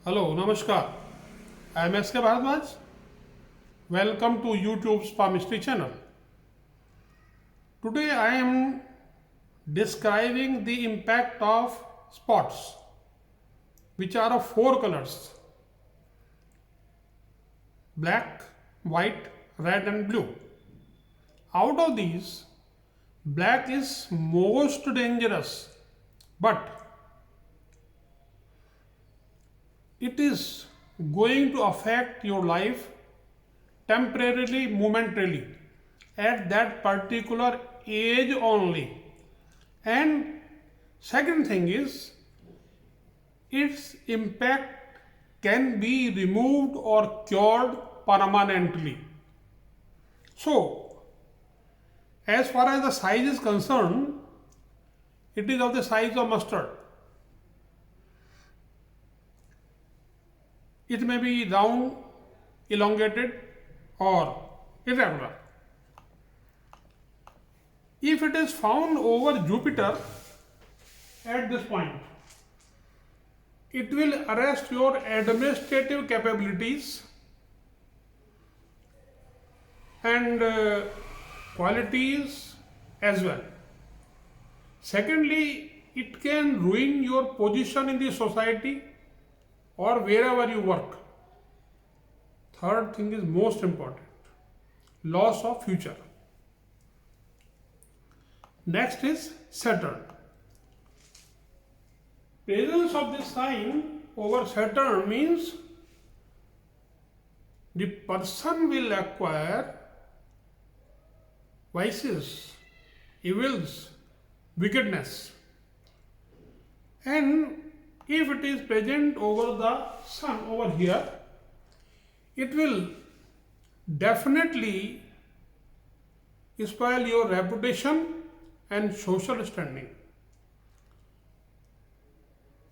Hello, Namaskar. I am SK Bharadwaj. Welcome to YouTube's Palmistry channel. Today I am describing the impact of spots, which are of four colors: black, white, red, and blue. Out of these, black is most dangerous, but it is going to affect your life temporarily, momentarily, at that particular age only. And second thing is, its impact can be removed or cured permanently. So, as far as the size is concerned, it is of the size of mustard. It may be round, elongated, or irregular. If it is found over Jupiter at this point, it will arrest your administrative capabilities and qualities as well. Secondly, it can ruin your position in the society or wherever you work. Third thing is most important: loss of future. Next is Saturn. Presence of this sign over Saturn means the person will acquire vices, evils, wickedness. And if it is present over the sun over here, it will definitely spoil your reputation and social standing.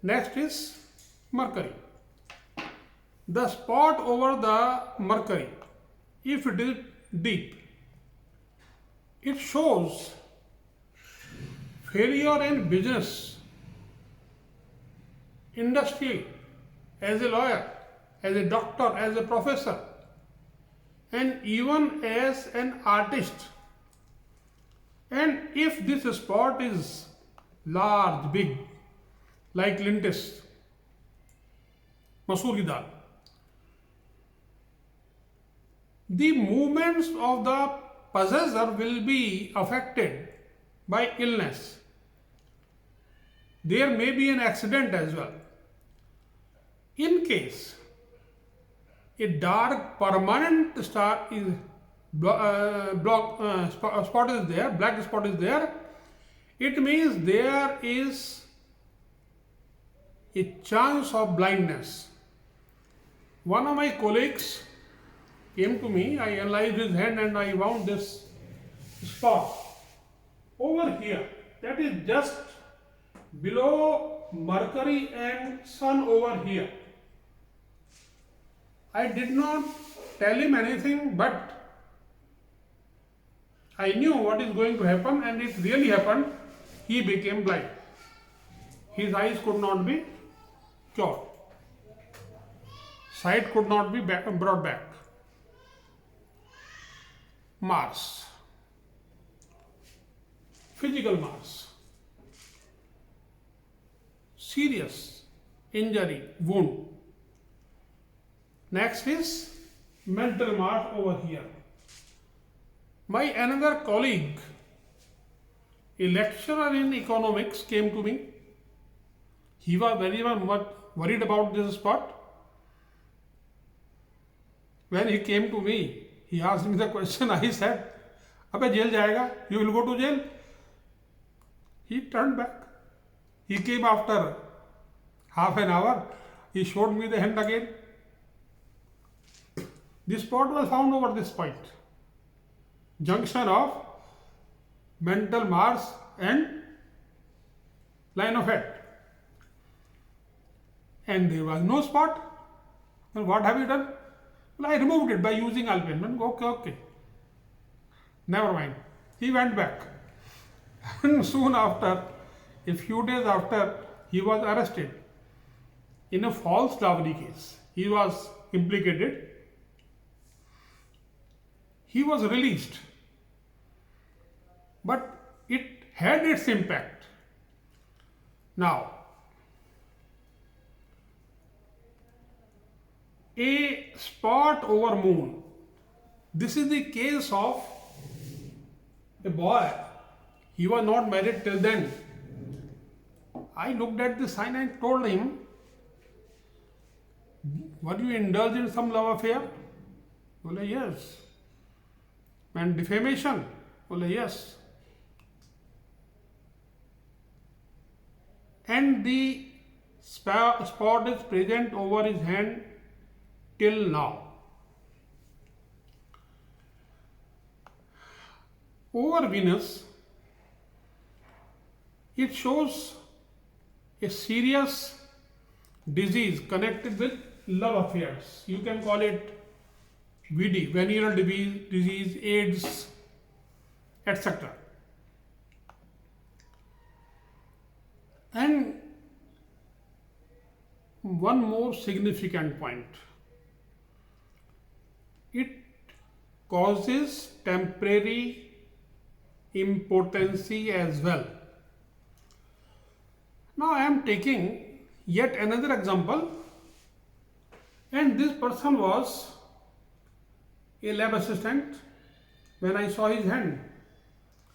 Next is Mercury. The spot over the Mercury, if it is deep, it shows failure in business, industry, as a lawyer, as a doctor, as a professor, and even as an artist. And if this spot is large, big, like lentils, masoor ki dal, the movements of the possessor will be affected by illness. There may be an accident as well. In case a dark permanent star is spot is there, black spot is there, it means there is a chance of blindness. One of my colleagues came to me, I analyzed his hand and I found this spot over here, that is just below Mercury and Sun over here. I did not tell him anything, but I knew what is going to happen, and it really happened. He became blind. His eyes could not be cured. Sight could not be brought back. Mars. Physical Mars. Serious injury, wound. Next is mental Mars over here. My another colleague, a lecturer in economics, came to me. He was very much worried about this spot. When he came to me, he asked me the question. I said, "Abbe, jail jayega? You will go to jail?" He turned back. He came after half an hour. He showed me the hand again. This spot was found over this point, junction of mental Mars and line of head, and there was no spot. And what have you done? Well, I removed it by using alpine. Okay, never mind. He went back, and soon after, a few days after, he was arrested. in a false dowry case. He was implicated. He was released, but it had its impact. Now, a spot over moon. This is the case of a boy. He was not married till then. I looked at the sign and told him, were you indulged in some love affair? Well, yes. And defamation? Well, yes. And the spot is present over his hand till now. Over Venus, it shows a serious disease connected with love affairs. You can call it VD, venereal disease, AIDS, etc. And one more significant point. It causes temporary impotency as well. Now I am taking yet another example, and this person was a lab assistant. When I saw his hand,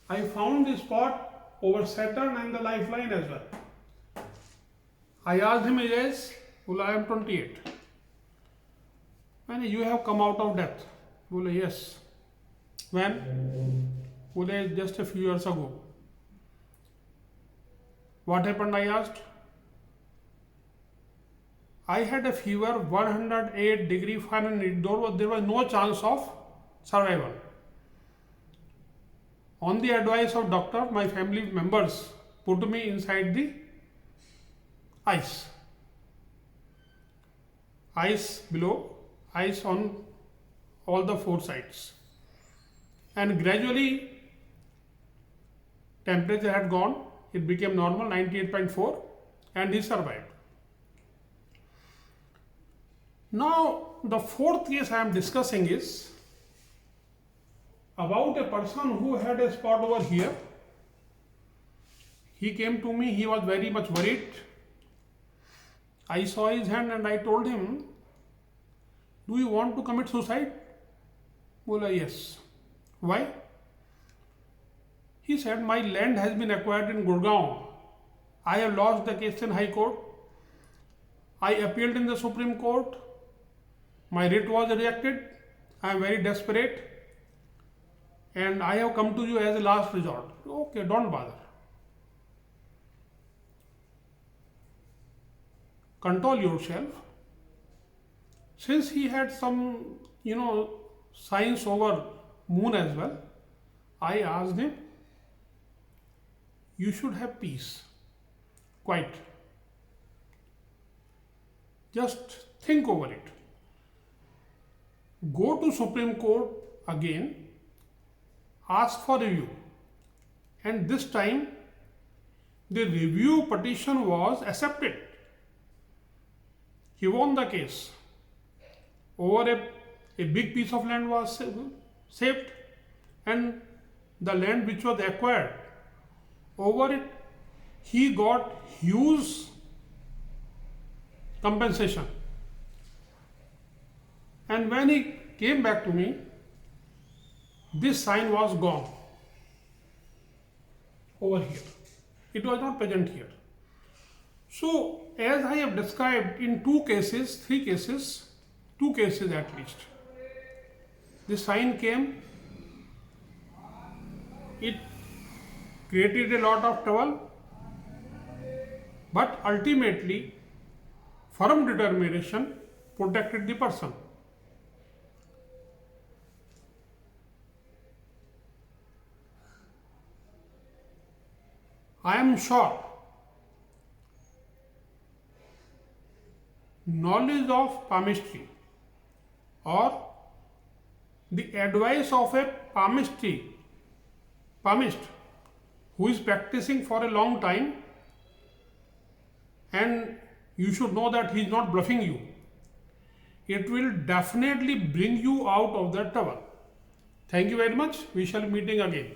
I found the spot over Saturn and the lifeline as well. I asked him his age. Well, I am 28. When you have come out of death? Well, yes. When? Well, just a few years ago. What happened? I asked. I had a fever 108 degree Fahrenheit. There was no chance of survival. On the advice of doctor, my family members put me inside the ice. Ice below, ice on all the four sides. And gradually, temperature had gone. It became normal, 98.4, and he survived. Now, the fourth case I am discussing is about a person who had a spot over here. He came to me, he was very much worried. I saw his hand and I told him, do you want to commit suicide? Well, yes. Why? He said, my land has been acquired in Gurgaon. I have lost the case in High Court. I appealed in the Supreme Court. My writ was rejected. I am very desperate. And I have come to you as a last resort. Okay, don't bother. Control yourself. Since he had some, signs over moon as well, I asked him, you should have peace. Quiet. Just think over it. Go to Supreme Court again, ask for review. And this time, the review petition was accepted. He won the case. Over a big piece of land was saved, and the land which was acquired, over it, he got huge compensation. And when he came back to me, this sign was gone over here. It was not present here. So, as I have described in two cases at least, the sign came, it created a lot of trouble, but ultimately, firm determination protected the person. I am sure knowledge of palmistry or the advice of a palmist who is practicing for a long time and you should know that he is not bluffing you. It will definitely bring you out of that tower. Thank you very much. We shall be meeting again.